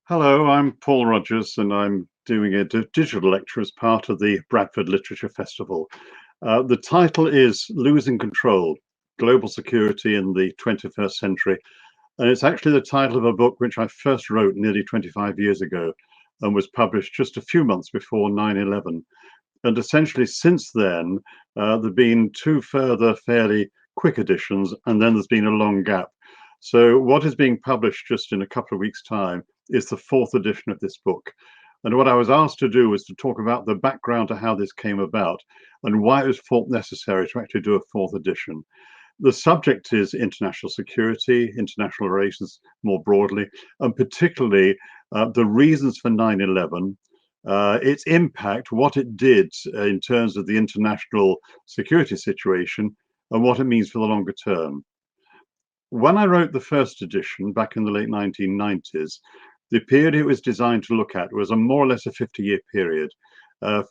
Hello, I'm Paul Rogers, and I'm doing a digital lecture as part of the Bradford Literature Festival. The title is Losing Control, Global Security in the 21st Century. And it's actually the title of a book which I first wrote nearly 25 years ago and was published just a few months before 9/11. And essentially since then, there have been two further fairly quick editions, and then there's been a long gap. So what is being published just in a couple of weeks' time is the fourth edition of this book. And what I was asked to do was to talk about the background to how this came about and why it was thought necessary to actually do a fourth edition. The subject is international security, international relations more broadly, and particularly the reasons for 9/11, its impact, what it did in terms of the international security situation, and what it means for the longer term. When I wrote the first edition back in the late 1990s, the period it was designed to look at was a more or less a 50-year period,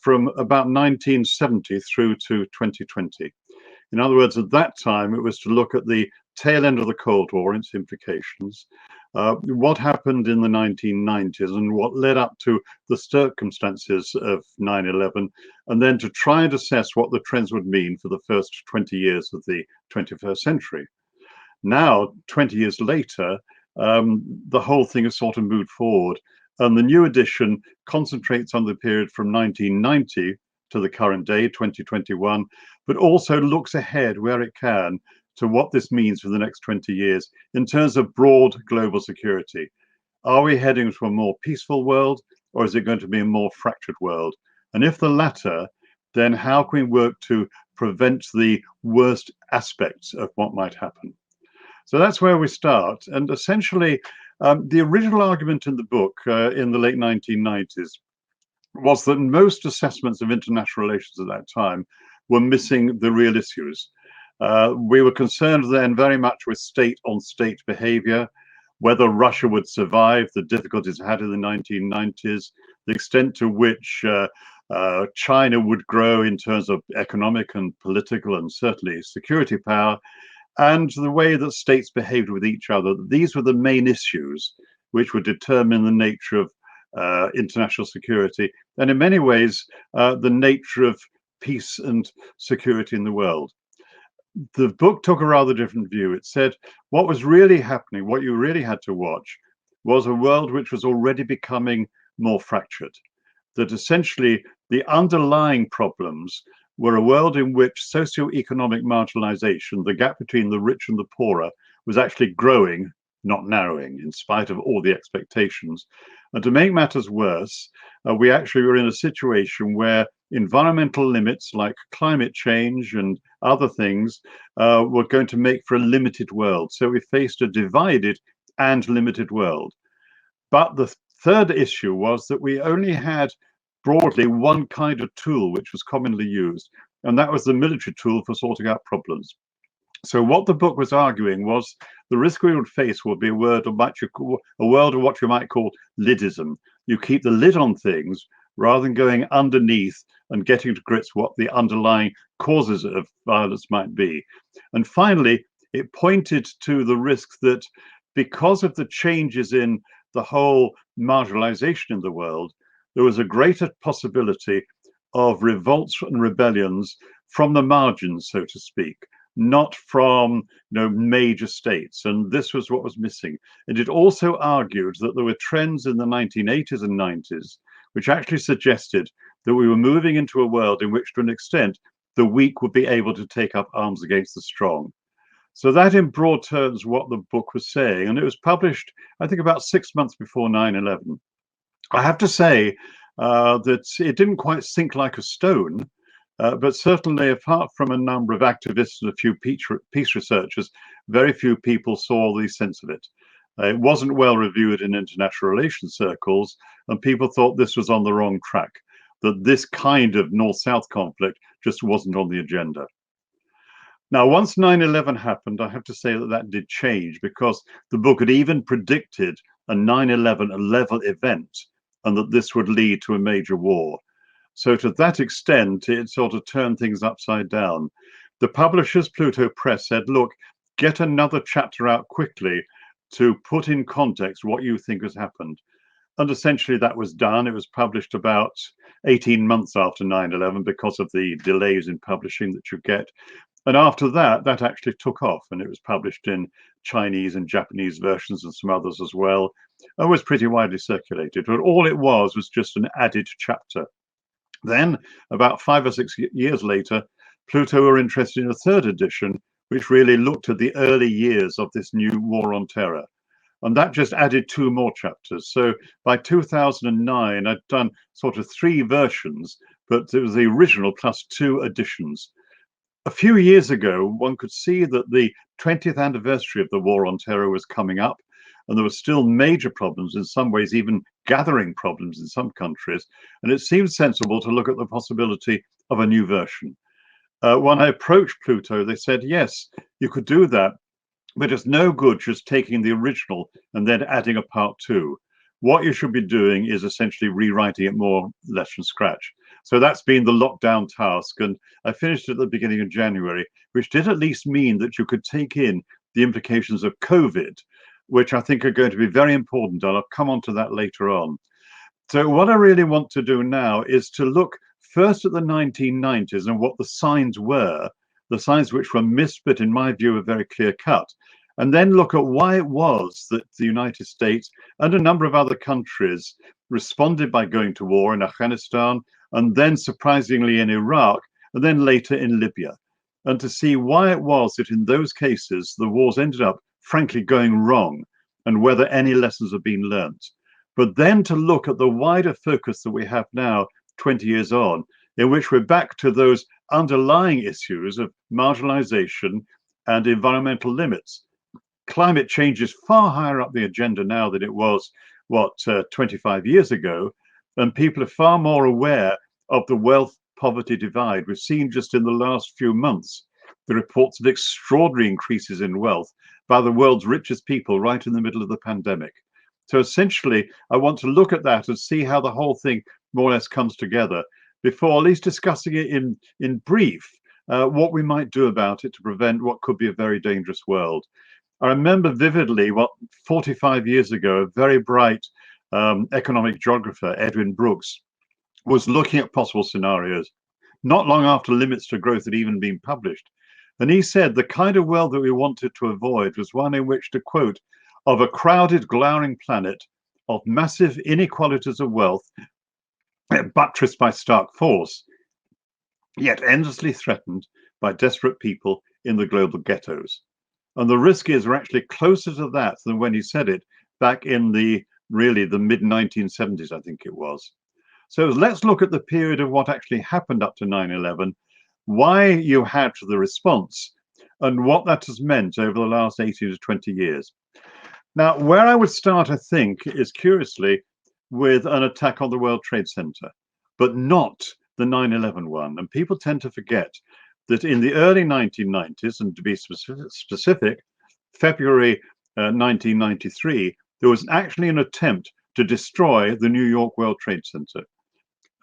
from about 1970 through to 2020. In other words, at that time, it was to look at the tail end of the Cold War and its implications, what happened in the 1990s and what led up to the circumstances of 9/11, and then to try and assess what the trends would mean for the first 20 years of the 21st century. Now, 20 years later, the whole thing has sort of moved forward, and the new edition concentrates on the period from 1990 to the current day, 2021, but also looks ahead where it can to what this means for the next 20 years in terms of broad global security. Are we heading to a more peaceful world, or is it going to be a more fractured world? And if the latter, then how can we work to prevent the worst aspects of what might happen? So that's where we start. And essentially, the original argument in the book in the late 1990s was that most assessments of international relations at that time were missing the real issues. We were concerned then very much with state on state behavior, whether Russia would survive the difficulties it had in the 1990s, the extent to which China would grow in terms of economic and political and certainly security power, and the way that states behaved with each other. These were the main issues which would determine the nature of international security, and in many ways, the nature of peace and security in the world. The book took a rather different view. It said what was really happening, what you really had to watch, was a world which was already becoming more fractured. That essentially the underlying problems were a world in which socioeconomic marginalization, the gap between the rich and the poorer, was actually growing, not narrowing, in spite of all the expectations. And to make matters worse, we actually were in a situation where environmental limits like climate change and other things were going to make for a limited world. So we faced a divided and limited world. But the third issue was that we only had broadly one kind of tool which was commonly used, and that was the military tool for sorting out problems. So what the book was arguing was the risk we would face would be a world of what you might call lidism. You keep the lid on things rather than going underneath and getting to grips what the underlying causes of violence might be. And finally, it pointed to the risk that because of the changes in the whole marginalization in the world, there was a greater possibility of revolts and rebellions from the margins, so to speak, not from major states. And this was what was missing. And it also argued that there were trends in the 1980s and 90s which actually suggested that we were moving into a world in which, to an extent, the weak would be able to take up arms against the strong. So that, in broad terms, what the book was saying. And it was published, I think, about 6 months before 9/11. I have to say that it didn't quite sink like a stone, but certainly, apart from a number of activists and a few peace researchers, very few people saw the sense of it. It wasn't well reviewed in international relations circles, and people thought this was on the wrong track, that this kind of North-South conflict just wasn't on the agenda. Now, once 9/11 happened, I have to say that that did change, because the book had even predicted a 9/11 level event, and that this would lead to a major war. So to that extent, it sort of turned things upside down. The publishers, Pluto Press, said, look, get another chapter out quickly to put in context what you think has happened. And essentially that was done. It was published about 18 months after 9/11 because of the delays in publishing that you get. And after that, that actually took off, and it was published in Chinese and Japanese versions and some others as well, and was pretty widely circulated. But all it was just an added chapter. Then, about 5 or 6 years later, Pluto were interested in a third edition, which really looked at the early years of this new war on terror. And that just added 2 more chapters. So by 2009, I'd done sort of 3 versions, but it was the original plus 2 additions. A few years ago, one could see that the 20th anniversary of the war on terror was coming up, and there were still major problems, in some ways even gathering problems in some countries, and it seemed sensible to look at the possibility of a new version. When I approached Pluto, they said, yes, you could do that, but it's no good just taking the original and then adding a part 2. What you should be doing is essentially rewriting it more or less from scratch. So that's been the lockdown task, and I finished at the beginning of January, which did at least mean that you could take in the implications of COVID, which I think are going to be very important, and I'll come on to that later on. So what I really want to do now is to look first at the 1990s and what the signs were, the signs which were missed, but in my view are very clear cut, and then look at why it was that the United States and a number of other countries responded by going to war in Afghanistan, and then surprisingly in Iraq, and then later in Libya, and to see why it was that in those cases the wars ended up frankly going wrong, and whether any lessons have been learnt. But then to look at the wider focus that we have now, 20 years on, in which we're back to those underlying issues of marginalization and environmental limits. Climate change is far higher up the agenda now than it was, 25 years ago, and people are far more aware of the wealth poverty divide. We've seen just in the last few months the reports of extraordinary increases in wealth by the world's richest people right in the middle of the pandemic. So essentially, I want to look at that and see how the whole thing more or less comes together before at least discussing it in brief, what we might do about it to prevent what could be a very dangerous world. I remember vividly 45 years ago, a very bright economic geographer, Edwin Brooks, was looking at possible scenarios not long after Limits to Growth had even been published. And he said the kind of world that we wanted to avoid was one in which, to quote, of a crowded, glowering planet of massive inequalities of wealth, buttressed by stark force, yet endlessly threatened by desperate people in the global ghettos. And the risk is we're actually closer to that than when he said it back in the mid-1970s, I think it was. So let's look at the period of what actually happened up to 9/11, why you had the response, and what that has meant over the last 18 to 20 years. Now, where I would start, I think, is curiously with an attack on the World Trade Center, but not the 9/11 one. And people tend to forget that in the early 1990s, and to be specific, February 1993, there was actually an attempt to destroy the New York World Trade Center.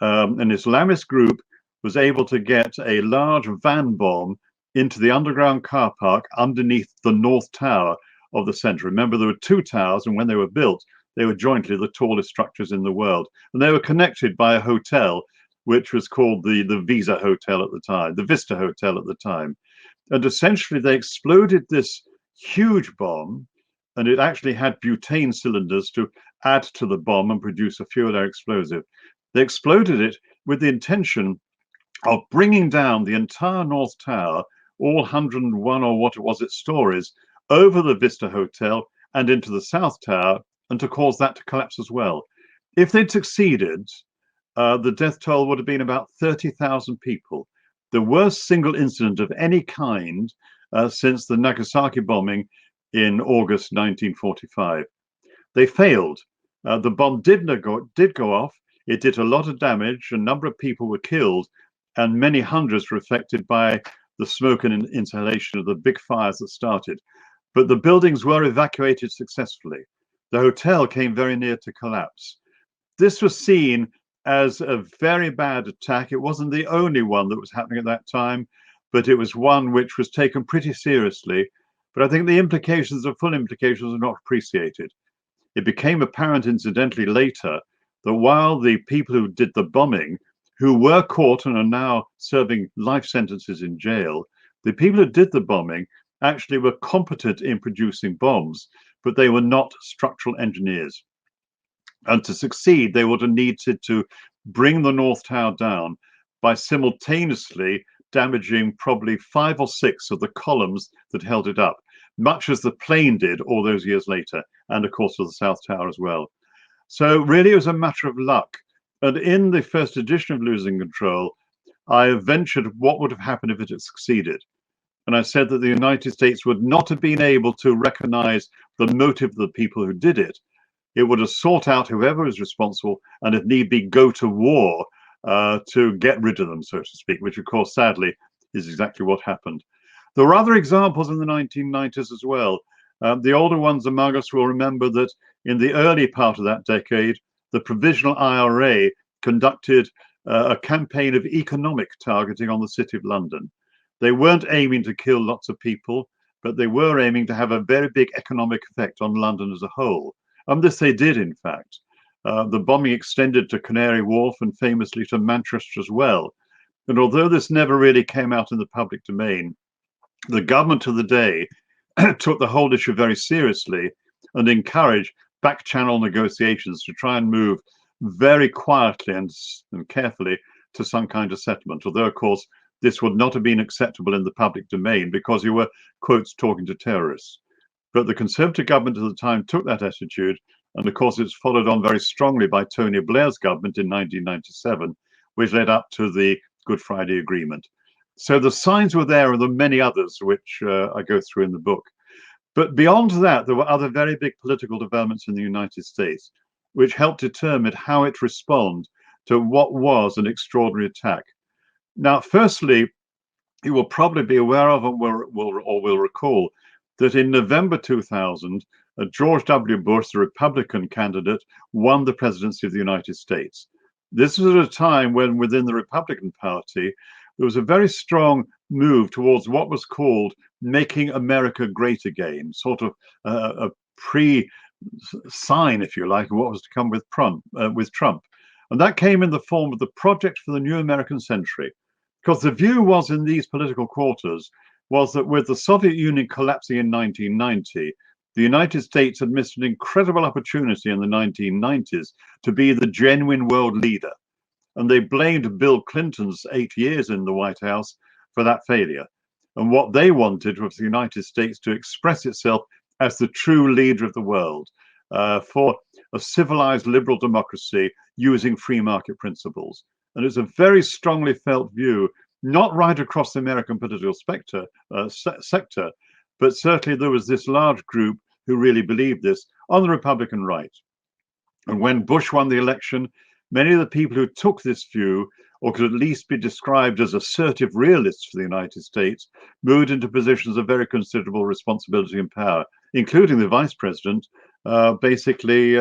An Islamist group was able to get a large van bomb into the underground car park underneath the North Tower of the center. Remember, there were 2 towers, and when they were built, they were jointly the tallest structures in the world. And they were connected by a hotel, which was called the Visa Hotel at the time, the Vista Hotel at the time. And essentially, they exploded this huge bomb, and it actually had butane cylinders to add to the bomb and produce a fuel air explosive. They exploded it with the intention of bringing down the entire North Tower, all 101 or what it was, its stories, over the Vista Hotel and into the South Tower, and to cause that to collapse as well. If they'd succeeded, the death toll would have been about 30,000 people, the worst single incident of any kind since the Nagasaki bombing in August 1945. They failed. The bomb did go off. It did a lot of damage. A number of people were killed, and many hundreds were affected by the smoke and inhalation of the big fires that started. But the buildings were evacuated successfully. The hotel came very near to collapse. This was seen as a very bad attack. It wasn't the only one that was happening at that time, but it was one which was taken pretty seriously. But I think the full implications are not appreciated. it became apparent incidentally later that while the people who did the bombing, who were caught and are now serving life sentences in jail, the people who did the bombing actually were competent in producing bombs, but they were not structural engineers. And to succeed, they would have needed to bring the North Tower down by simultaneously damaging probably 5 or 6 of the columns that held it up, much as the plane did all those years later, and of course with the South Tower as well. So really it was a matter of luck. And in the first edition of Losing Control, I ventured what would have happened if it had succeeded. And I said that the United States would not have been able to recognize the motive of the people who did it. It would have sought out whoever was responsible and, if need be, go to war to get rid of them, so to speak, which, of course, sadly, is exactly what happened. There were other examples in the 1990s as well. The older ones among us will remember that in the early part of that decade, the Provisional IRA conducted a campaign of economic targeting on the City of London. They weren't aiming to kill lots of people, but they were aiming to have a very big economic effect on London as a whole. And this they did, in fact. The bombing extended to Canary Wharf and famously to Manchester as well. And although this never really came out in the public domain, the government of the day took the whole issue very seriously and encouraged back-channel negotiations to try and move very quietly and carefully to some kind of settlement. Although, of course, this would not have been acceptable in the public domain because you were, quotes, talking to terrorists. But the Conservative government at the time took that attitude, and of course it's followed on very strongly by Tony Blair's government in 1997, which led up to the Good Friday Agreement. So the signs were there, and there are many others which I go through in the book. But beyond that, there were other very big political developments in the United States, which helped determine how it responded to what was an extraordinary attack. Now, firstly, you will probably be aware of and will recall that in November 2000, George W. Bush, the Republican candidate, won the presidency of the United States. This was at a time when within the Republican Party, there was a very strong move towards what was called making America great again, sort of a pre-sign, if you like, of what was to come with Trump. And that came in the form of the Project for the New American Century. Because the view was in these political quarters was that with the Soviet Union collapsing in 1990, the United States had missed an incredible opportunity in the 1990s to be the genuine world leader. And they blamed Bill Clinton's 8 years in the White House for that failure. And what they wanted was the United States to express itself as the true leader of the world for a civilized liberal democracy using free market principles. And it's a very strongly felt view, not right across the American political sector, but certainly there was this large group who really believed this on the Republican right. And when Bush won the election, many of the people who took this view, or could at least be described as assertive realists for the United States, moved into positions of very considerable responsibility and power, including the vice president, basically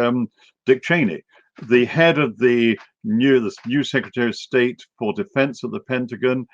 Dick Cheney, the head of the new Secretary of State for Defense at the Pentagon,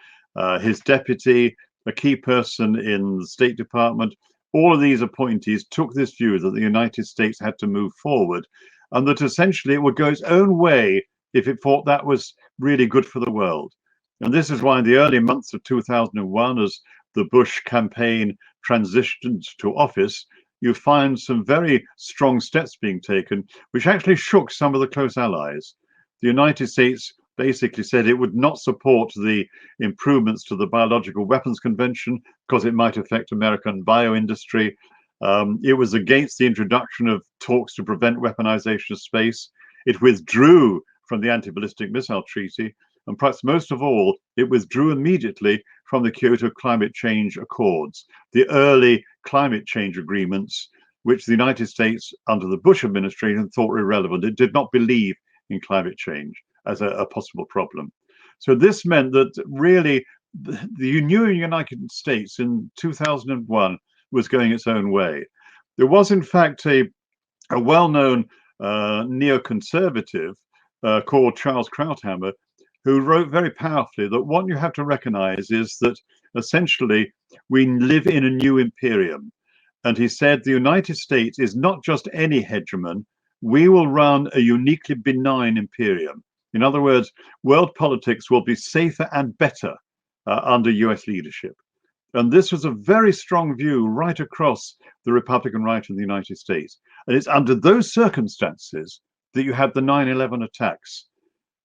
his deputy, a key person in the State Department. All of these appointees took this view that the United States had to move forward and that essentially it would go its own way if it thought that was really good for the world. And this is why in the early months of 2001, as the Bush campaign transitioned to office, you find some very strong steps being taken, which actually shook some of the close allies. The United States basically said it would not support the improvements to the Biological Weapons Convention because it might affect American bioindustry. It was against the introduction of talks to prevent weaponization of space. It withdrew from the Anti-Ballistic Missile Treaty. And perhaps most of all, it withdrew immediately from the Kyoto Climate Change Accords, the early climate change agreements, which the United States, under the Bush administration, thought were irrelevant. It did not believe in climate change as a possible problem. So this meant that really the new United States in 2001 was going its own way. There was, in fact, a well-known neoconservative called Charles Krauthammer, who wrote very powerfully that what you have to recognize is that essentially we live in a new imperium. And he said, the United States is not just any hegemon. We will run a uniquely benign imperium. In other words, world politics will be safer and better under US leadership. And this was a very strong view right across the Republican right in the United States. And it's under those circumstances that you had the 9/11 attacks.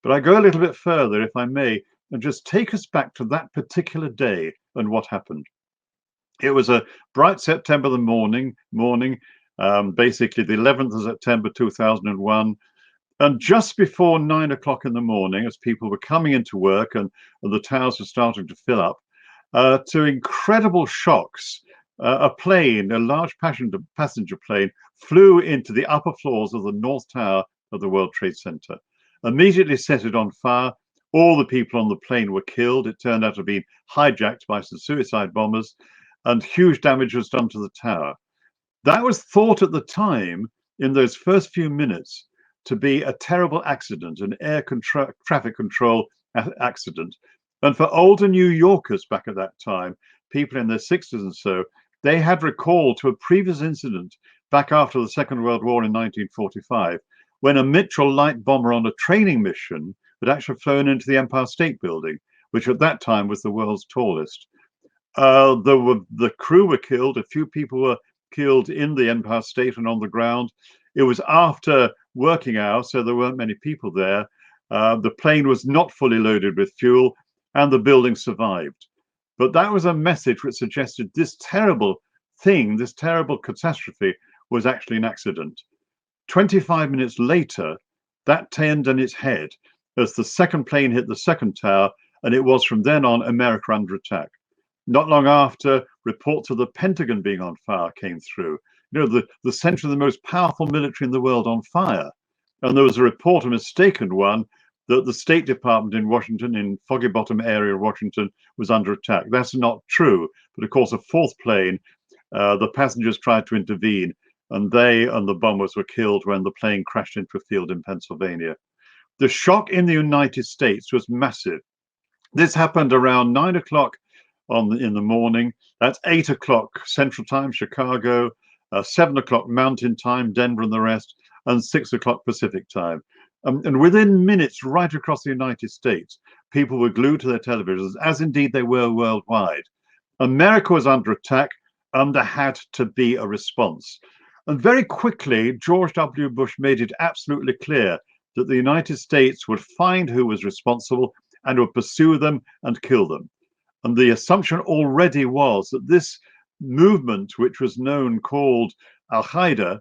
But I go a little bit further, if I may, and just take us back to that particular day and what happened. It was a bright September morning, basically the 11th of September 2001. And just before 9 o'clock in the morning, as people were coming into work and the towers were starting to fill up, to incredible shocks, a large passenger plane, flew into the upper floors of the North Tower of the World Trade Center, immediately set it on fire. All the people on the plane were killed. It turned out to be hijacked by some suicide bombers, and huge damage was done to the tower. That was thought at the time, in those first few minutes, to be a terrible accident, an air traffic control accident. And for older New Yorkers back at that time, people in their 60s and so, they had recalled to a previous incident back after the Second World War in 1945, when a Mitchell light bomber on a training mission had actually flown into the Empire State Building, which at that time was the world's tallest. The crew were killed. A few people were killed in the Empire State and on the ground. It was after working hours, so there weren't many people there. The plane was not fully loaded with fuel, and the building survived. But that was a message which suggested this terrible thing, this terrible catastrophe, was actually an accident. 25 minutes later, that turned on its head as the second plane hit the second tower, and it was from then on America under attack. Not long after, reports of the Pentagon being on fire came through. You know, the center of the most powerful military in the world on fire. And there was a report, a mistaken one, that the State Department in Washington, in Foggy Bottom area of Washington, was under attack. That's not true. But of course, a fourth plane, the passengers tried to intervene, and they and the bombers were killed when the plane crashed into a field in Pennsylvania. The shock in the United States was massive. This happened around 9 o'clock in the morning. That's 8 o'clock Central Time, Chicago, 7 o'clock Mountain Time, Denver and the rest, and 6 o'clock Pacific Time. And within minutes, right across the United States, people were glued to their televisions, as indeed they were worldwide. America was under attack, and there had to be a response. And very quickly, George W. Bush made it absolutely clear that the United States would find who was responsible and would pursue them and kill them. And the assumption already was that this movement, which was called Al-Qaeda,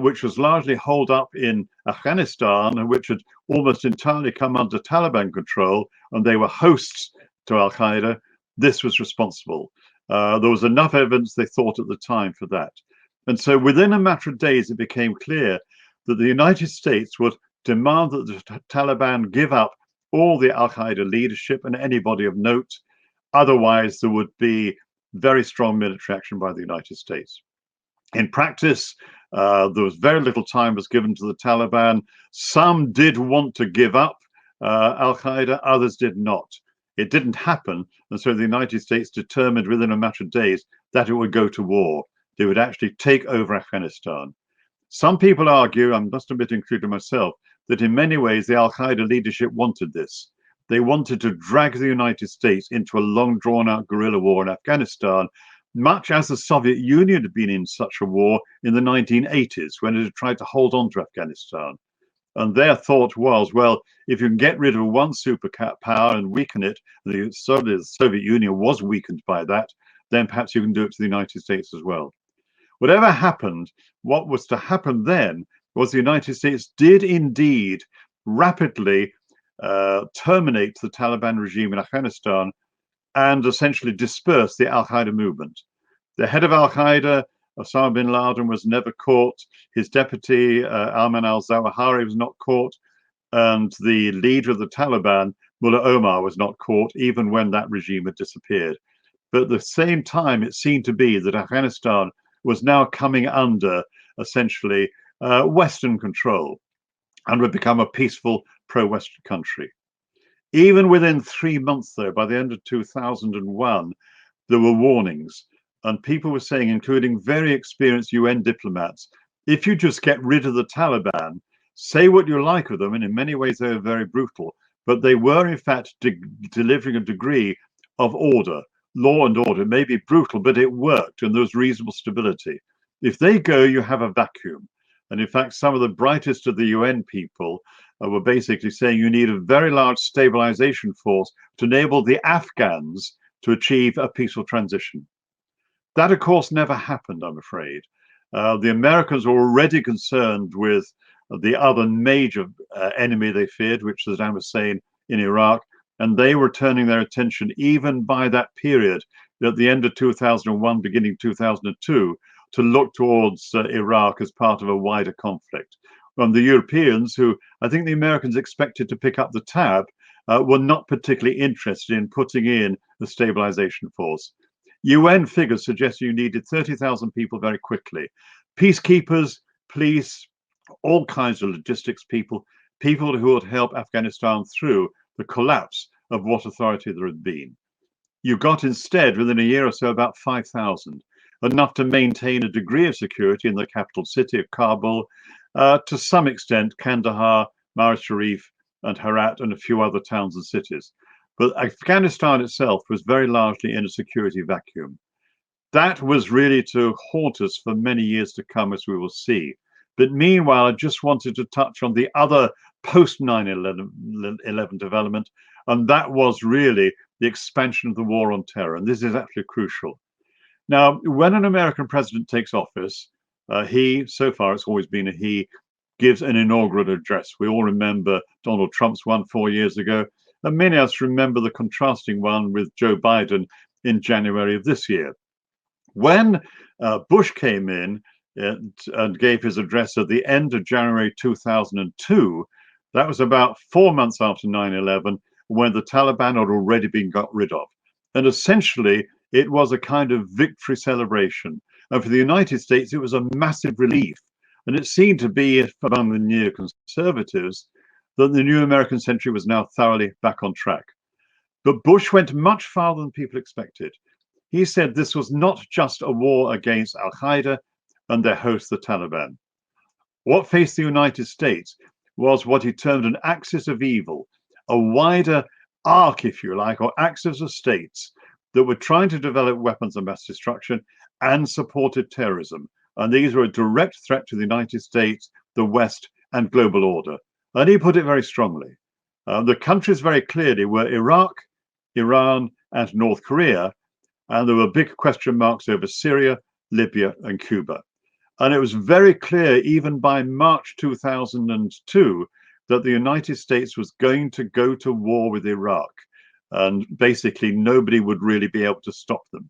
which was largely holed up in Afghanistan, which had almost entirely come under Taliban control, and they were hosts to Al-Qaeda, this was responsible. There was enough evidence, they thought at the time, for that. And so within a matter of days, it became clear that the United States would demand that the Taliban give up all the Al-Qaeda leadership and anybody of note. Otherwise, there would be very strong military action by the United States. In practice, there was very little time was given to the Taliban. Some did want to give up Al-Qaeda, others did not. It didn't happen, and so the United States determined within a matter of days that it would go to war. They would actually take over Afghanistan. Some people argue, I must admit, including myself, that in many ways the Al-Qaeda leadership wanted this. They wanted to drag the United States into a long drawn-out guerrilla war in Afghanistan, much as the Soviet Union had been in such a war in the 1980s, when it had tried to hold on to Afghanistan. And their thought was, well, if you can get rid of one superpower and weaken it, the Soviet Union was weakened by that, then perhaps you can do it to the United States as well. Whatever happened, what was to happen then was the United States did indeed rapidly terminate the Taliban regime in Afghanistan and essentially disperse the Al-Qaeda movement. The head of Al-Qaeda, Osama bin Laden, was never caught. His deputy, Ayman al-Zawahiri, was not caught. And the leader of the Taliban, Mullah Omar, was not caught, even when that regime had disappeared. But at the same time, it seemed to be that Afghanistan was now coming under, essentially, Western control and would become a peaceful pro-Western country. Even within 3 months, though, by the end of 2001, there were warnings And people were saying, including very experienced UN diplomats, if you just get rid of the Taliban, say what you like of them, and in many ways they were very brutal, but they were in fact delivering a degree of order, law and order. It may be brutal, but it worked, and there was reasonable stability. If they go, you have a vacuum. And in fact, some of the brightest of the UN people were basically saying you need a very large stabilization force to enable the Afghans to achieve a peaceful transition. That, of course, never happened, I'm afraid. The Americans were already concerned with the other major enemy they feared, which Saddam Hussein in Iraq, and they were turning their attention, even by that period, at the end of 2001, beginning 2002, to look towards Iraq as part of a wider conflict. And the Europeans, who I think the Americans expected to pick up the tab, were not particularly interested in putting in the stabilization force. UN figures suggest you needed 30,000 people very quickly. Peacekeepers, police, all kinds of logistics people, people who would help Afghanistan through the collapse of what authority there had been. You got instead, within a year or so, about 5,000, enough to maintain a degree of security in the capital city of Kabul, to some extent Kandahar, Mawaz Sharif, and Herat, and a few other towns and cities. But Afghanistan itself was very largely in a security vacuum. That was really to haunt us for many years to come, as we will see. But meanwhile, I just wanted to touch on the other post 9/11 development, and that was really the expansion of the war on terror. And this is actually crucial. Now, when an American president takes office, he, so far it's always been a he, gives an inaugural address. We all remember Donald Trump's one 4 years ago, and many of us remember the contrasting one with Joe Biden in January of this year. When Bush came in and gave his address at the end of January 2002, that was about 4 months after 9/11, when the Taliban had already been got rid of. And essentially, it was a kind of victory celebration. And for the United States, it was a massive relief. And it seemed to be among the neoconservatives that the new American century was now thoroughly back on track. But Bush went much farther than people expected. He said this was not just a war against Al Qaeda and their host, the Taliban. What faced the United States was what he termed an axis of evil, a wider arc, if you like, or axis of states that were trying to develop weapons of mass destruction and supported terrorism. And these were a direct threat to the United States, the West, and global order. And he put it very strongly. The countries very clearly were Iraq, Iran, and North Korea. And there were big question marks over Syria, Libya, and Cuba. And it was very clear, even by March 2002, that the United States was going to go to war with Iraq. And basically, nobody would really be able to stop them.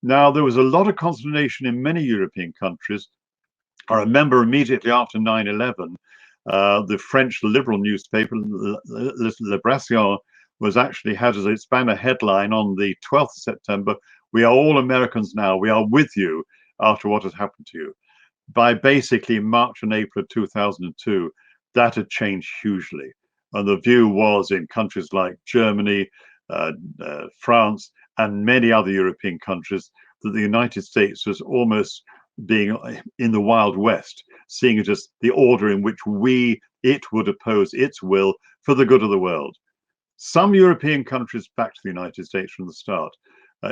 Now, there was a lot of consternation in many European countries. I remember immediately after 9/11, the French liberal newspaper, Libération, was actually had as its banner headline on the 12th of September, "We are all Americans now. We are with you after what has happened to you." By basically March and April of 2002, that had changed hugely. And the view was in countries like Germany, France, and many other European countries that the United States was almost being in the Wild West, seeing it as the order in which it would oppose its will for the good of the world. Some European countries backed the United States from the start.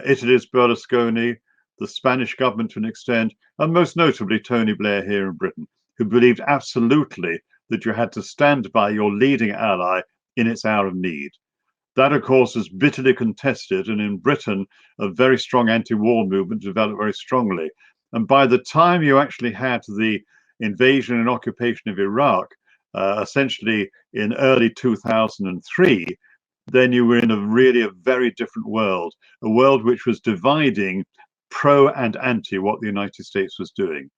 Italy's Berlusconi, the Spanish government to an extent, and most notably Tony Blair here in Britain, who believed absolutely that you had to stand by your leading ally in its hour of need. That, of course, was bitterly contested, and in Britain, a very strong anti-war movement developed very strongly. And by the time you actually had the invasion and occupation of Iraq, essentially in early 2003, then you were in a very different world, a world which was dividing pro and anti what the United States was doing.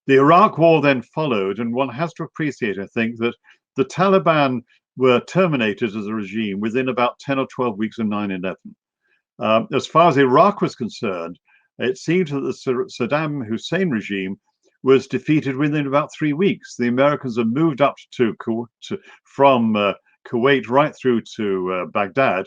The Iraq War then followed, and one has to appreciate, I think, that the Taliban were terminated as a regime within about 10 or 12 weeks of 9/11. As far as Iraq was concerned, it seemed that the Saddam Hussein regime was defeated within about 3 weeks. The Americans had moved up from Kuwait right through to Baghdad.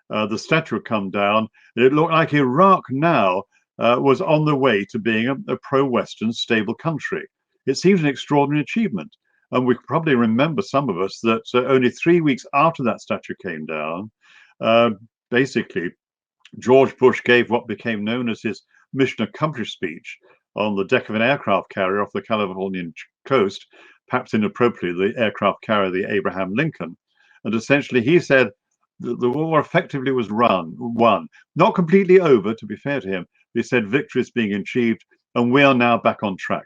The statue had come down. It looked like Iraq now was on the way to being a pro-Western stable country. It seems an extraordinary achievement. And we probably remember, some of us, that only 3 weeks after that statue came down, basically, George Bush gave what became known as his mission accomplished speech on the deck of an aircraft carrier off the Californian coast, perhaps inappropriately, the aircraft carrier, the Abraham Lincoln. And essentially, he said that the war effectively was won. Not completely over, to be fair to him. He said victory is being achieved, and we are now back on track.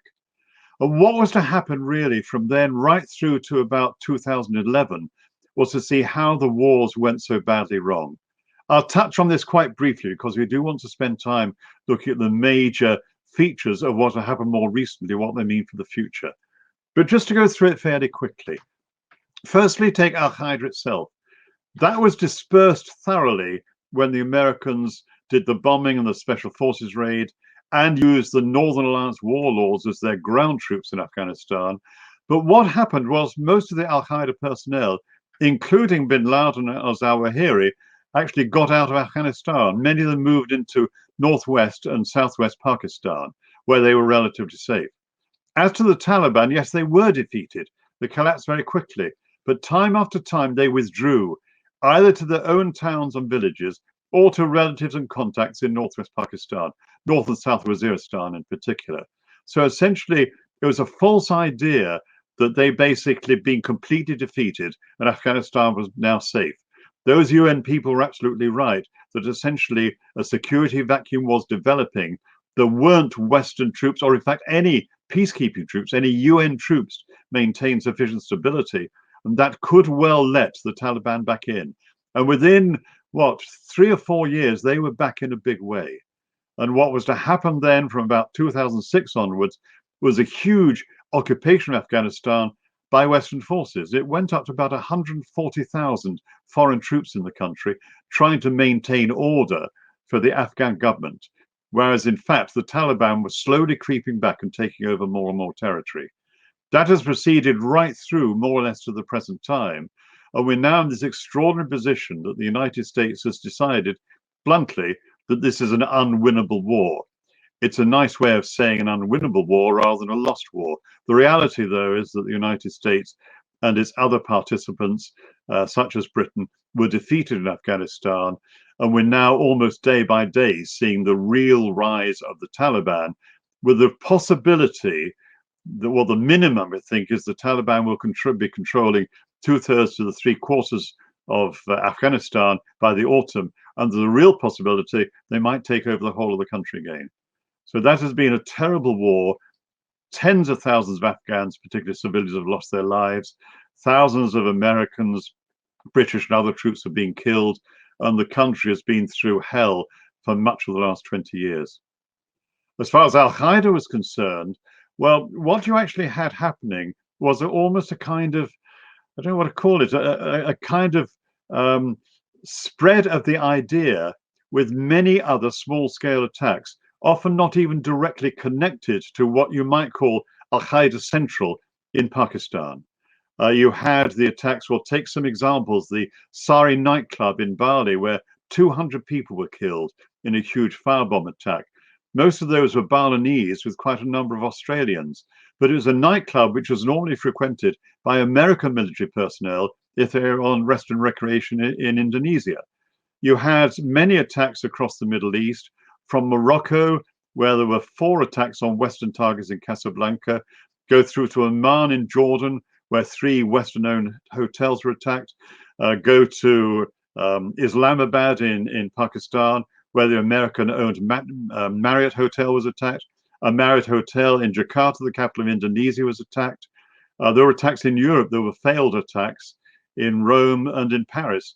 And what was to happen really from then right through to about 2011 was to see how the wars went so badly wrong. I'll touch on this quite briefly because we do want to spend time looking at the major features of what have happened more recently, what they mean for the future. But just to go through it fairly quickly. Firstly, take Al-Qaeda itself. That was dispersed thoroughly when the Americans did the bombing and the Special Forces raid and used the Northern Alliance warlords as their ground troops in Afghanistan. But what happened was most of the Al-Qaeda personnel, including bin Laden and al-Zawahiri, actually got out of Afghanistan. Many of them moved into northwest and southwest Pakistan, where they were relatively safe. As to the Taliban, yes, they were defeated. They collapsed very quickly. But time after time, they withdrew, either to their own towns and villages or to relatives and contacts in northwest Pakistan, north and south Waziristan in particular. So essentially, it was a false idea that they basically been completely defeated and Afghanistan was now safe. Those UN people were absolutely right that essentially a security vacuum was developing. There weren't Western troops, or in fact any peacekeeping troops, any UN troops maintained sufficient stability, and that could well let the Taliban back in. And within, 3 or 4 years, they were back in a big way. And what was to happen then from about 2006 onwards was a huge occupation of Afghanistan by Western forces. It went up to about 140,000 foreign troops in the country trying to maintain order for the Afghan government, whereas in fact the Taliban was slowly creeping back and taking over more and more territory. That has proceeded right through more or less to the present time. And we're now in this extraordinary position that the United States has decided bluntly that this is an unwinnable war. It's a nice way of saying an unwinnable war rather than a lost war. The reality, though, is that the United States and its other participants, such as Britain, were defeated in Afghanistan. And we're now almost day by day seeing the real rise of the Taliban, with the possibility that, well, the minimum, I think, is the Taliban will be controlling 2/3 to 3/4 of Afghanistan by the autumn, and the real possibility they might take over the whole of the country again. So that has been a terrible war. Tens of thousands of Afghans, particularly civilians, have lost their lives. Thousands of Americans, British and other troops have been killed, and the country has been through hell for much of the last 20 years. As far as Al-Qaeda was concerned, well, what you actually had happening was almost a kind of, I don't know what to call it, a kind of spread of the idea with many other small-scale attacks, often not even directly connected to what you might call Al-Qaeda Central in Pakistan. You had the attacks, well, take some examples, the Sari nightclub in Bali, where 200 people were killed in a huge firebomb attack. Most of those were Balinese, with quite a number of Australians. But it was a nightclub which was normally frequented by American military personnel if they were on rest and recreation in Indonesia. You had many attacks across the Middle East, from Morocco, where there were 4 attacks on Western targets in Casablanca, go through to Amman in Jordan, where 3 Western-owned hotels were attacked, go to Islamabad in Pakistan, where the American-owned Marriott Hotel was attacked. A Marriott Hotel in Jakarta, the capital of Indonesia, was attacked. There were attacks in Europe. There were failed attacks in Rome and in Paris,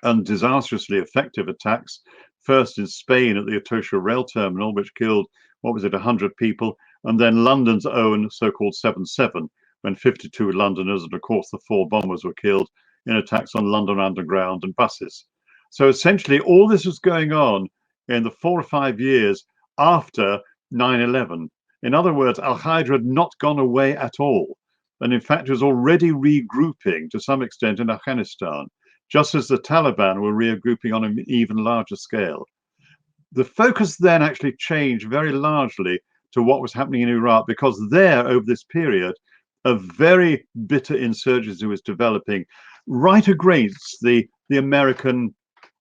and disastrously effective attacks. First in Spain at the Atocha rail terminal, which killed, 100 people, and then London's own so-called 7/7, when 52 Londoners and, of course, the 4 bombers were killed in attacks on London Underground and buses. So essentially, all this was going on in the 4 or 5 years after 9/11. In other words, Al-Qaeda had not gone away at all, and in fact was already regrouping to some extent in Afghanistan, just as the Taliban were regrouping on an even larger scale. The focus then actually changed very largely to what was happening in Iraq, because there, over this period, a very bitter insurgency was developing right against the American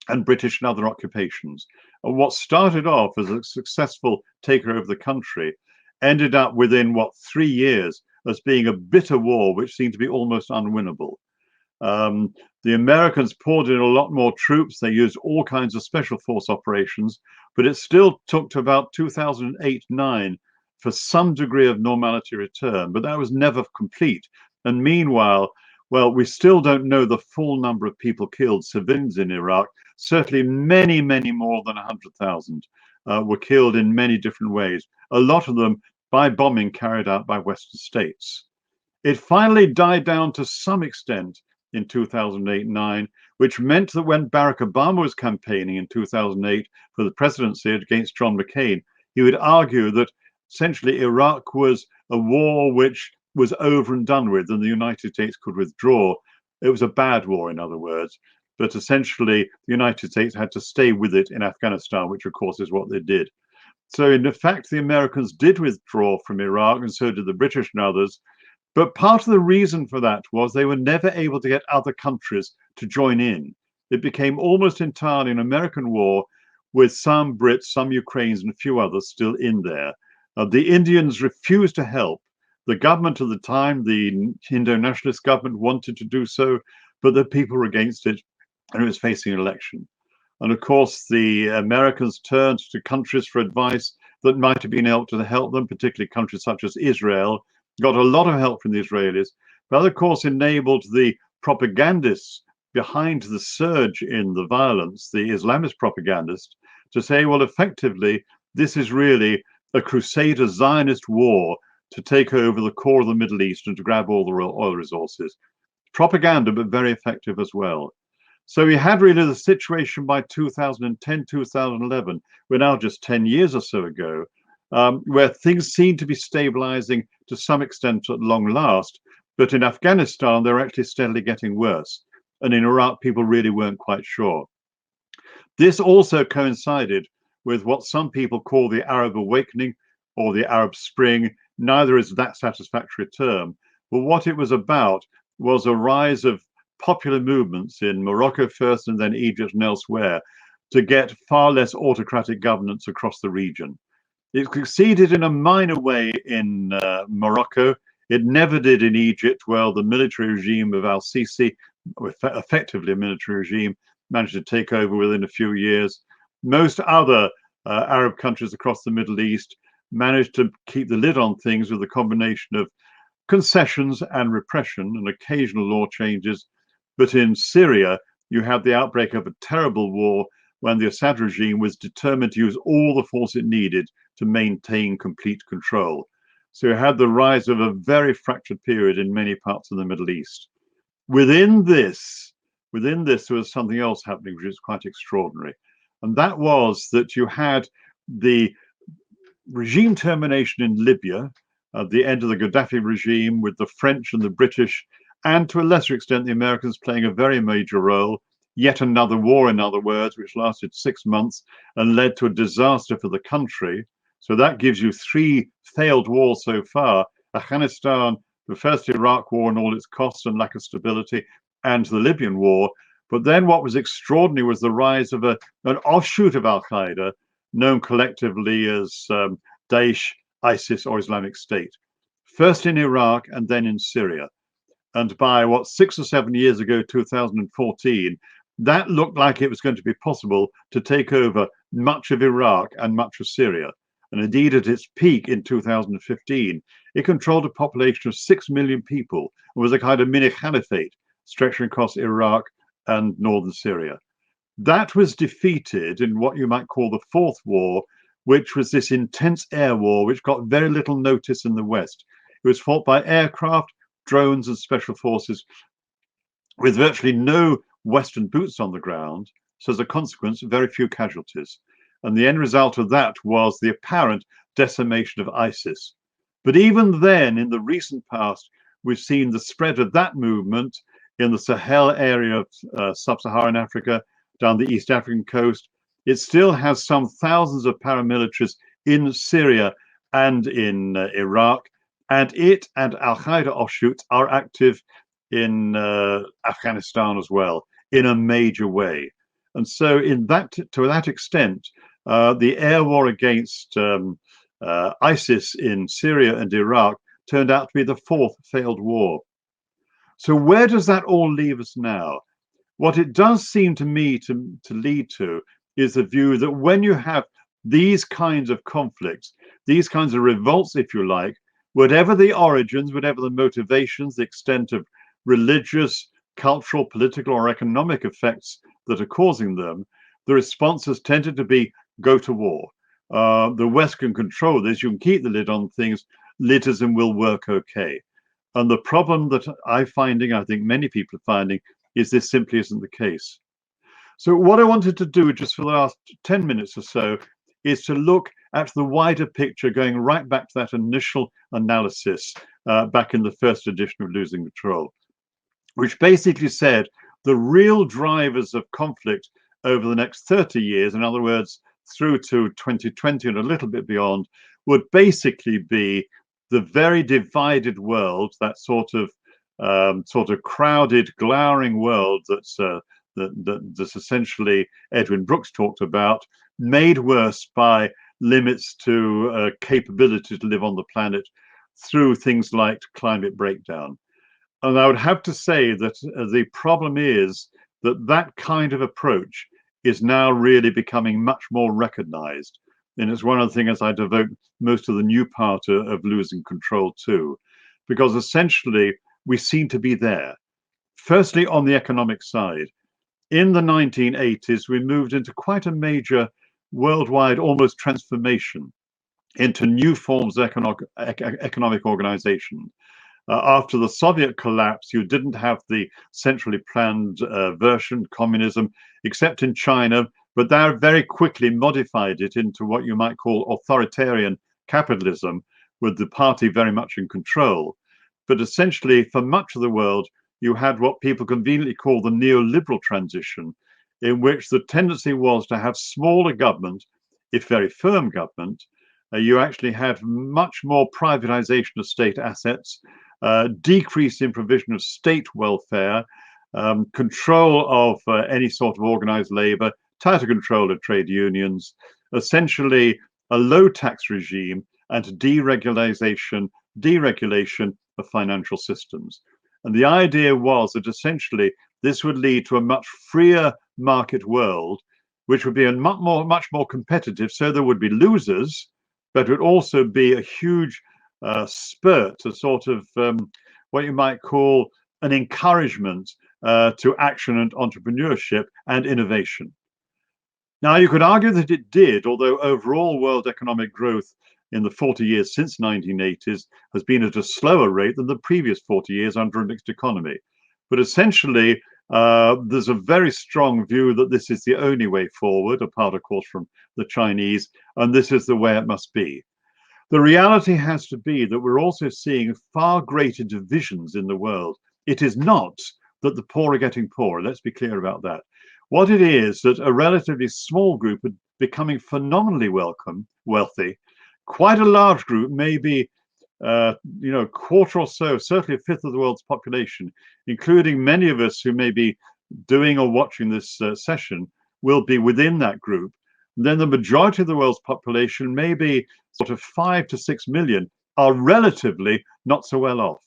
and British and other occupations. And what started off as a successful takeover of the country ended up within, 3 years as being a bitter war which seemed to be almost unwinnable. Um, the Americans poured in a lot more troops. They used all kinds of special force operations, but it still took to about 2008-9 for some degree of normality return, but that was never complete. And meanwhile, well, we still don't know the full number of people killed, civilians in Iraq. Certainly many, many more than 100,000 were killed in many different ways, a lot of them by bombing carried out by Western states. It finally died down to some extent in 2008-9, which meant that when Barack Obama was campaigning in 2008 for the presidency against John McCain, he would argue that essentially Iraq was a war which was over and done with, and the United States could withdraw. It was a bad war, in other words, but essentially the United States had to stay with it in Afghanistan, which of course is what they did. So in fact, the Americans did withdraw from Iraq, and so did the British and others. But part of the reason for that was they were never able to get other countries to join in. It became almost entirely an American war, with some Brits, some Ukrainians, and a few others still in there. The Indians refused to help. The government at the time, the Indo-nationalist government, wanted to do so, but the people were against it, and it was facing an election. And of course, the Americans turned to countries for advice that might have been able to help them, particularly countries such as Israel, got a lot of help from the Israelis, but of course enabled the propagandists behind the surge in the violence, the Islamist propagandists, to say, well, effectively, this is really a Crusader Zionist war to take over the core of the Middle East and to grab all the oil resources. Propaganda, but very effective as well. So we had really the situation by 2010, 2011. We're now just 10 years or so ago, where things seem to be stabilizing to some extent at long last. But in Afghanistan, they're actually steadily getting worse. And in Iraq, people really weren't quite sure. This also coincided with what some people call the Arab Awakening or the Arab Spring. Neither is that satisfactory term. But what it was about was a rise of popular movements in Morocco first and then Egypt and elsewhere to get far less autocratic governance across the region. It succeeded in a minor way in Morocco. It never did in Egypt, where the military regime of al-Sisi, effectively a military regime, managed to take over within a few years. Most other Arab countries across the Middle East managed to keep the lid on things with a combination of concessions and repression and occasional law changes. But in Syria, you had the outbreak of a terrible war when the Assad regime was determined to use all the force it needed to maintain complete control. So you had the rise of a very fractured period in many parts of the Middle East. Within this, there was something else happening, which is quite extraordinary. And that was that you had the regime termination in Libya, at the end of the Gaddafi regime, with the French and the British, and to a lesser extent, the Americans playing a very major role. Yet another war, in other words, which lasted 6 months and led to a disaster for the country. So that gives you 3 failed wars so far: Afghanistan, the first Iraq war and all its costs and lack of stability, and the Libyan war. But then what was extraordinary was the rise of an offshoot of al-Qaeda, known collectively as Daesh, ISIS, or Islamic State, first in Iraq and then in Syria. And by 6 or 7 years ago, 2014, that looked like it was going to be possible to take over much of Iraq and much of Syria. And indeed, at its peak in 2015, it controlled a population of 6 million people and was a kind of mini caliphate stretching across Iraq and northern Syria. That was defeated in what you might call the Fourth War, which was this intense air war, which got very little notice in the West. It was fought by aircraft, drones, and special forces, with virtually no Western boots on the ground. So as a consequence, very few casualties. And the end result of that was the apparent decimation of ISIS. But even then, in the recent past, we've seen the spread of that movement in the Sahel area of sub-Saharan Africa, down the East African coast, It still has some thousands of paramilitaries in Syria and in Iraq, and it and Al-Qaeda offshoots are active in Afghanistan as well in a major way. And so, to that extent, the air war against ISIS in Syria and Iraq turned out to be the fourth failed war. So where does that all leave us now? What it does seem to me to lead to is the view that when you have these kinds of conflicts, these kinds of revolts, if you like, whatever the origins, whatever the motivations, the extent of religious, cultural, political, or economic effects that are causing them, the response has tended to be go to war. The West can control this, you can keep the lid on things, elitism will work okay. And the problem that I'm finding, I think many people are finding, is this simply isn't the case. So what I wanted to do just for the last 10 minutes or so is to look at the wider picture, going right back to that initial analysis back in the first edition of Losing Control, which basically said the real drivers of conflict over the next 30 years, in other words, through to 2020 and a little bit beyond, would basically be the very divided world, that sort of crowded, glowering world that's essentially Edwin Brooks talked about, made worse by limits to capability to live on the planet through things like climate breakdown. And I would have to say that the problem is that that kind of approach is now really becoming much more recognized. And it's one of the things I devote most of the new part of Losing Control to, because essentially we seem to be there. Firstly, on the economic side, in the 1980s, we moved into quite a major worldwide almost transformation into new forms of economic organization. After the Soviet collapse, you didn't have the centrally planned version, communism, except in China, but they very quickly modified it into what you might call authoritarian capitalism, with the party very much in control. But essentially, for much of the world, you had what people conveniently call the neoliberal transition, in which the tendency was to have smaller government, if very firm government. You actually had much more privatization of state assets, decrease in provision of state welfare, control of any sort of organized labor, tighter control of trade unions, essentially a low tax regime, and deregulation of financial systems. And the idea was that essentially this would lead to a much freer market world, which would be much more competitive. So there would be losers, but it would also be a huge spurt, a sort of what you might call an encouragement to action and entrepreneurship and innovation. Now, you could argue that it did, although overall world economic growth in the 40 years since 1980s has been at a slower rate than the previous 40 years under a mixed economy. But essentially, there's a very strong view that this is the only way forward, apart, of course, from the Chinese, and this is the way it must be. The reality has to be that we're also seeing far greater divisions in the world. It is not that the poor are getting poorer. Let's be clear about that. What it is that a relatively small group are becoming phenomenally wealthy. Quite a large group, maybe a quarter or so, certainly a fifth of the world's population, including many of us who may be doing or watching this session, will be within that group. And then the majority of the world's population, maybe sort of 5 to 6 million, are relatively not so well off.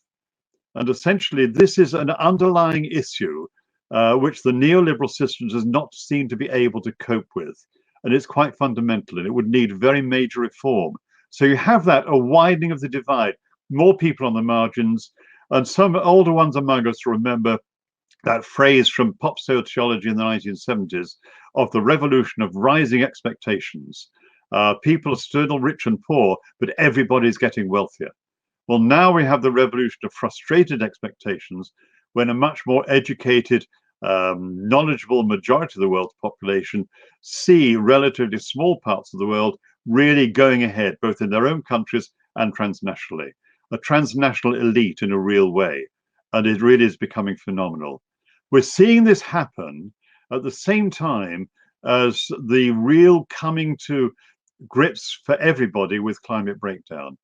And essentially, this is an underlying issue which the neoliberal systems does not seem to be able to cope with. And it's quite fundamental, and it would need very major reform. So you have that, a widening of the divide, more people on the margins, and some older ones among us remember that phrase from pop sociology in the 1970s of the revolution of rising expectations. People are still rich and poor, but everybody's getting wealthier. Well, now we have the revolution of frustrated expectations, when a much more educated, knowledgeable majority of the world's population see relatively small parts of the world really going ahead, both in their own countries and transnationally. A transnational elite in a real way. And it really is becoming phenomenal. We're seeing this happen at the same time as the real coming to grips for everybody with climate breakdown.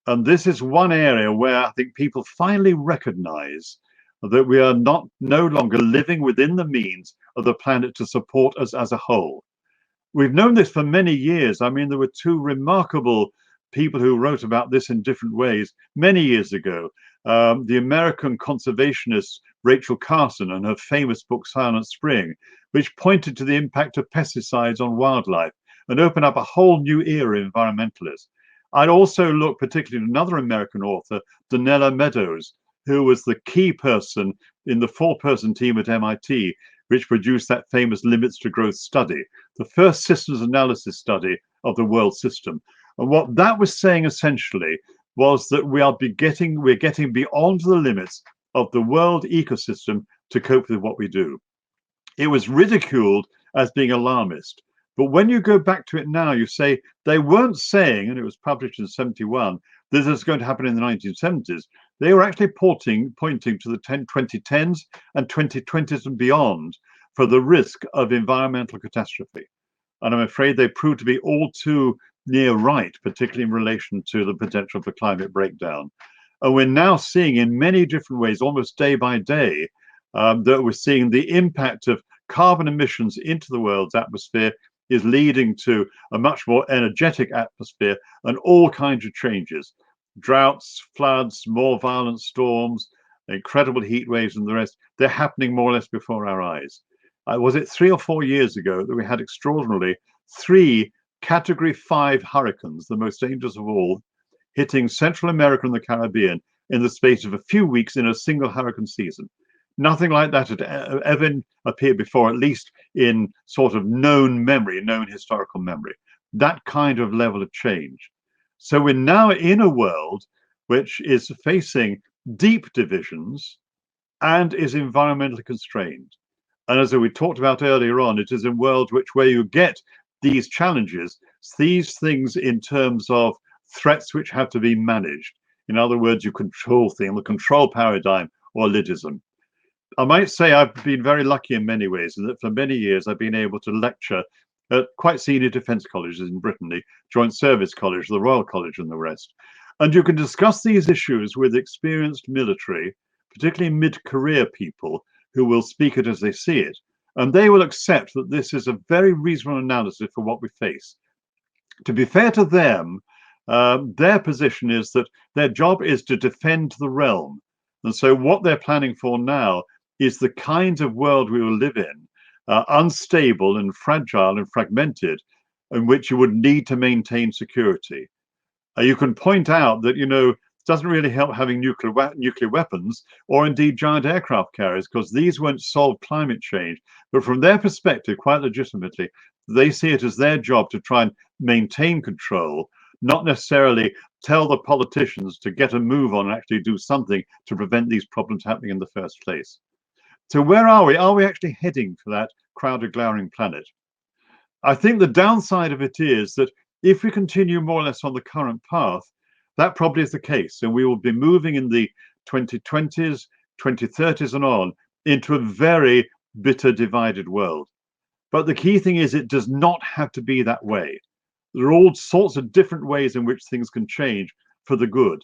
And this is one area where I think people finally recognize that we are no longer living within the means of the planet to support us as a whole. We've known this for many years. I mean, there were two remarkable people who wrote about this in different ways many years ago. The American conservationist Rachel Carson and her famous book Silent Spring, which pointed to the impact of pesticides on wildlife and opened up a whole new era of environmentalists. I'd also look particularly at another American author, Donella Meadows, who was the key person in the 4-person team at MIT, which produced that famous Limits to Growth study, the first systems analysis study of the world system. And what that was saying essentially was that we're getting beyond the limits of the world ecosystem to cope with what we do. It was ridiculed as being alarmist. But when you go back to it now, you say they weren't saying, and it was published in 71, this is going to happen in the 1970s. They were actually pointing to the 2010s and 2020s and beyond for the risk of environmental catastrophe. And I'm afraid they proved to be all too near right, particularly in relation to the potential for climate breakdown. And we're now seeing in many different ways, almost day by day, that we're seeing the impact of carbon emissions into the world's atmosphere is leading to a much more energetic atmosphere and all kinds of changes. Droughts, floods, more violent storms, incredible heat waves and the rest, they're happening more or less before our eyes. Was it 3 or 4 years ago that we had extraordinarily 3 Category 5 hurricanes, the most dangerous of all, hitting Central America and the Caribbean in the space of a few weeks in a single hurricane season? Nothing like that had ever appeared before, at least in sort of known historical memory. That kind of level of change. So we're now in a world which is facing deep divisions and is environmentally constrained. And as we talked about earlier on, it is a world where you get these challenges, these things in terms of threats which have to be managed. In other words, you control things, the control paradigm or lidism. I might say I've been very lucky in many ways, in that for many years I've been able to lecture at quite senior defence colleges in Britain, the Joint Service College, the Royal College and the rest. And you can discuss these issues with experienced military, particularly mid-career people who will speak it as they see it. And they will accept that this is a very reasonable analysis for what we face. To be fair to them, their position is that their job is to defend the realm. And so what they're planning for now is the kind of world we will live in, unstable and fragile and fragmented, in which you would need to maintain security. You can point out that, it doesn't really help having nuclear weapons or indeed giant aircraft carriers, because these won't solve climate change. But from their perspective, quite legitimately, they see it as their job to try and maintain control, not necessarily tell the politicians to get a move on and actually do something to prevent these problems happening in the first place. So where are we? Are we actually heading for that crowded, glowering planet? I think the downside of it is that if we continue more or less on the current path, that probably is the case. And we will be moving in the 2020s, 2030s and on into a very bitter, divided world. But the key thing is it does not have to be that way. There are all sorts of different ways in which things can change for the good.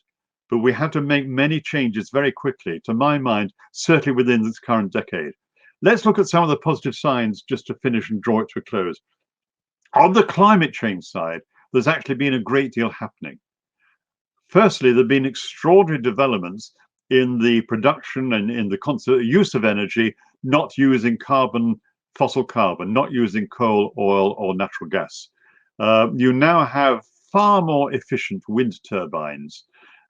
But we have to make many changes very quickly, to my mind, certainly within this current decade. Let's look at some of the positive signs just to finish and draw it to a close. On the climate change side, there's actually been a great deal happening. Firstly, there have been extraordinary developments in the production and in the use of energy, not using fossil carbon, not using coal, oil, or natural gas. You now have far more efficient wind turbines.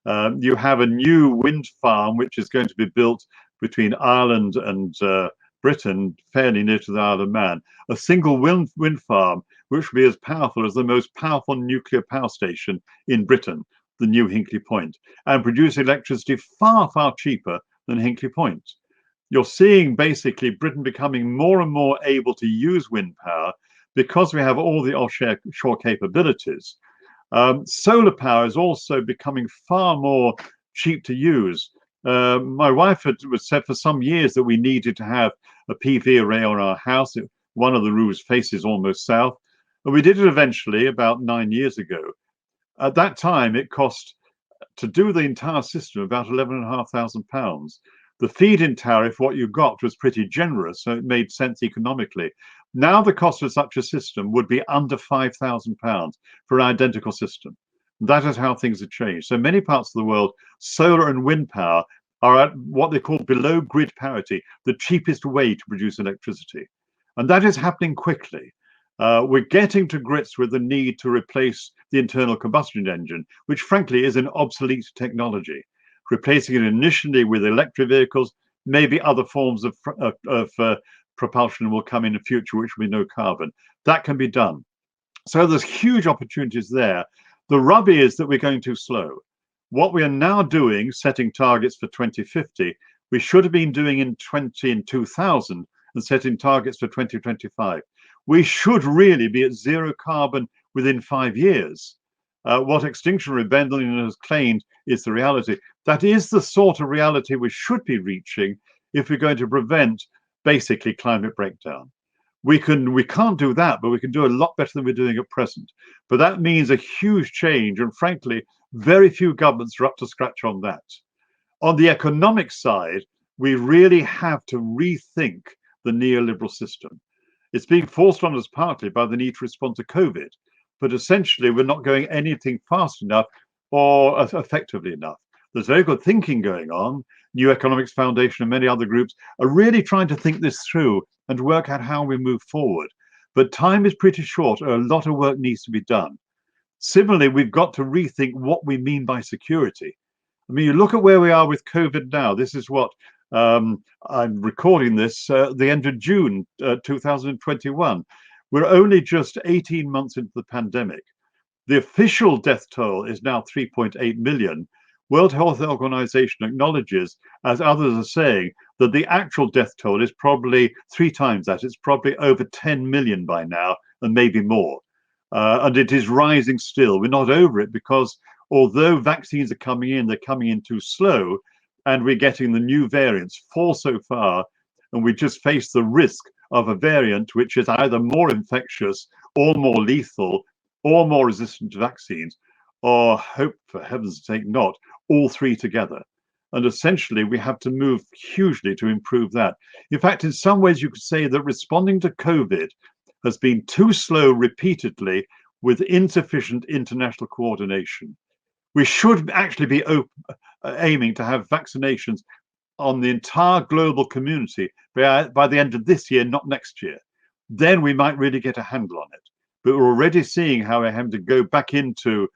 You have a new wind farm which is going to be built between Ireland and Britain, fairly near to the Isle of Man. A single wind farm which will be as powerful as the most powerful nuclear power station in Britain, the new Hinkley Point, and produce electricity far, far cheaper than Hinkley Point. You're seeing basically Britain becoming more and more able to use wind power because we have all the offshore capabilities. Solar power is also becoming far more cheap to use. My wife had said for some years that we needed to have a PV array on our house. One of the roofs faces almost south. And we did it eventually about 9 years ago. At that time, it cost to do the entire system about £11,500. The feed-in tariff, what you got, was pretty generous, so it made sense economically. Now the cost of such a system would be under £5,000 for an identical system. That is how things have changed. So many parts of the world, solar and wind power are at what they call below grid parity, the cheapest way to produce electricity. And that is happening quickly. We're getting to grips with the need to replace the internal combustion engine, which frankly is an obsolete technology. Replacing it initially with electric vehicles, maybe other forms of propulsion will come in the future, which will be no carbon. That can be done. So there's huge opportunities there. The rub is that we're going too slow. What we are now doing, setting targets for 2050, we should have been doing in 2000 and setting targets for 2025. We should really be at zero carbon within 5 years. What Extinction Rebellion has claimed is the reality. That is the sort of reality we should be reaching if we're going to prevent basically climate breakdown. We can't do that, but we can do a lot better than we're doing at present. But that means a huge change, and frankly, very few governments are up to scratch on that. On the economic side, we really have to rethink the neoliberal system. It's being forced on us partly by the need to respond to COVID, but essentially we're not going anything fast enough or effectively enough. There's very good thinking going on. New Economics Foundation and many other groups are really trying to think this through and work out how we move forward. But time is pretty short, and a lot of work needs to be done. Similarly, we've got to rethink what we mean by security. I mean, you look at where we are with COVID now. This is what I'm recording this the end of June 2021. We're only just 18 months into the pandemic. The official death toll is now 3.8 million. World Health Organization acknowledges, as others are saying, that the actual death toll is probably 3 times that. It's probably over 10 million by now, and maybe more. And it is rising still. We're not over it because although vaccines are coming in, they're coming in too slow, and we're getting the new variants 4 so far, and we just face the risk of a variant which is either more infectious or more lethal or more resistant to vaccines, or hope for heaven's sake not, all 3 together. And essentially we have to move hugely to improve that. In fact, in some ways you could say that responding to COVID has been too slow repeatedly with insufficient international coordination. We should actually be aiming to have vaccinations on the entire global community by the end of this year, not next year. Then we might really get a handle on it. But we're already seeing how we're having to go back into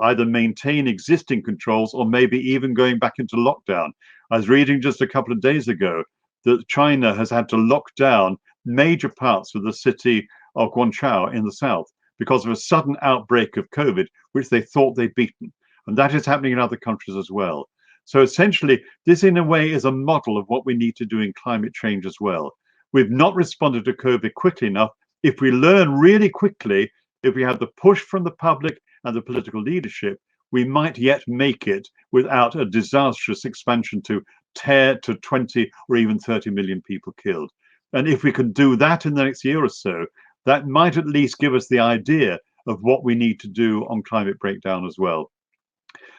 either maintain existing controls or maybe even going back into lockdown. I was reading just a couple of days ago that China has had to lock down major parts of the city of Guangzhou in the south because of a sudden outbreak of COVID, which they thought they'd beaten. And that is happening in other countries as well. So essentially, this in a way is a model of what we need to do in climate change as well. We've not responded to COVID quickly enough. If we learn really quickly, if we have the push from the public and the political leadership, we might yet make it without a disastrous expansion to 20 or even 30 million people killed. And if we can do that in the next year or so, that might at least give us the idea of what we need to do on climate breakdown as well.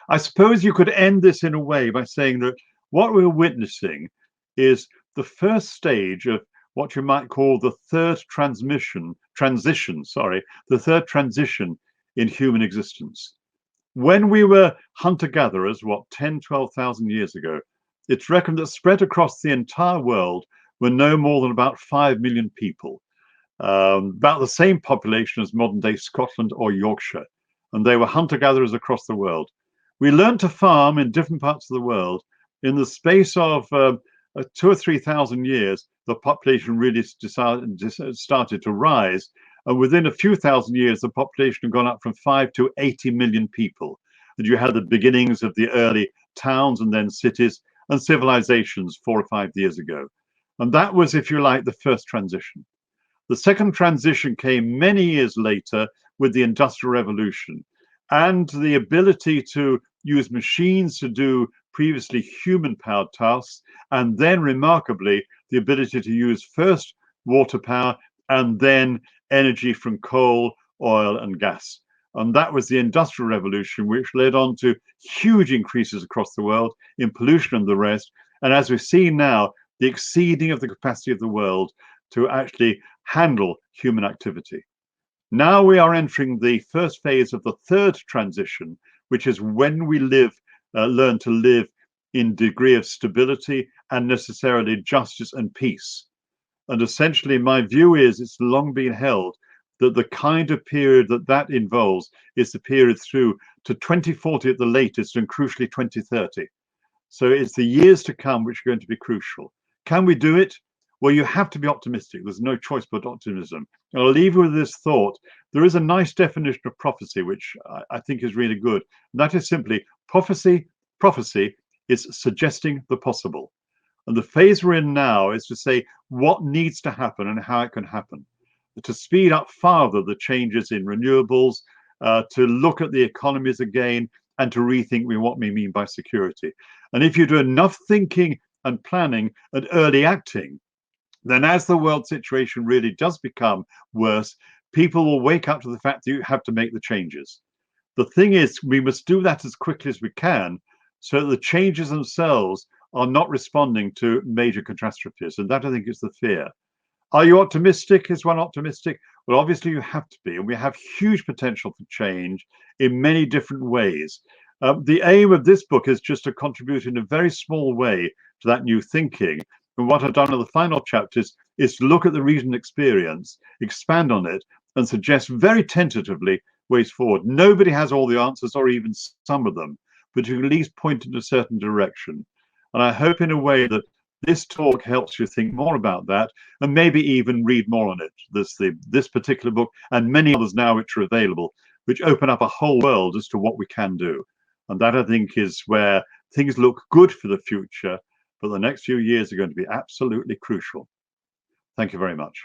I suppose you could end this in a way by saying that what we're witnessing is the first stage of what you might call the third transition in human existence. When we were hunter-gatherers, 10, 12,000 years ago, it's reckoned that spread across the entire world were no more than about 5 million people, about the same population as modern-day Scotland or Yorkshire, and they were hunter-gatherers across the world. We learned to farm in different parts of the world. In the space of 2,000 or 3,000 years, the population really started to rise. And within a few thousand years, the population had gone up from 5 to 80 million people. And you had the beginnings of the early towns and then cities and civilizations 4 or 5 years ago. And that was, if you like, the first transition. The second transition came many years later with the Industrial Revolution and the ability to use machines to do previously human-powered tasks, and then remarkably, the ability to use first water power and then energy from coal, oil, and gas. And that was the Industrial Revolution, which led on to huge increases across the world in pollution and the rest. And as we've seen now, the exceeding of the capacity of the world to actually handle human activity. Now we are entering the first phase of the third transition, which is when we learn to live in degree of stability and necessarily justice and peace. And essentially, my view is it's long been held that the kind of period that involves is the period through to 2040 at the latest, and crucially 2030. So it's the years to come which are going to be crucial. Can we do it? Well, you have to be optimistic. There's no choice but optimism. And I'll leave you with this thought. There is a nice definition of prophecy, which I think is really good. And that is simply prophecy is suggesting the possible. And the phase we're in now is to say what needs to happen and how it can happen. To speed up farther the changes in renewables, to look at the economies again, and to rethink what we mean by security. And if you do enough thinking and planning and early acting, then as the world situation really does become worse, people will wake up to the fact that you have to make the changes. The thing is, we must do that as quickly as we can so that the changes themselves are not responding to major catastrophes. And that, I think, is the fear. Are you optimistic? Is one optimistic? Well, obviously you have to be, and we have huge potential for change in many different ways. The aim of this book is just to contribute in a very small way to that new thinking. And what I've done in the final chapters is to look at the recent experience, expand on it, and suggest very tentatively ways forward. Nobody has all the answers, or even some of them, but you can at least point in a certain direction. And I hope in a way that this talk helps you think more about that, and maybe even read more on it. There's this particular book and many others now which are available, which open up a whole world as to what we can do. And that, I think, is where things look good for the future, but the next few years are going to be absolutely crucial. Thank you very much.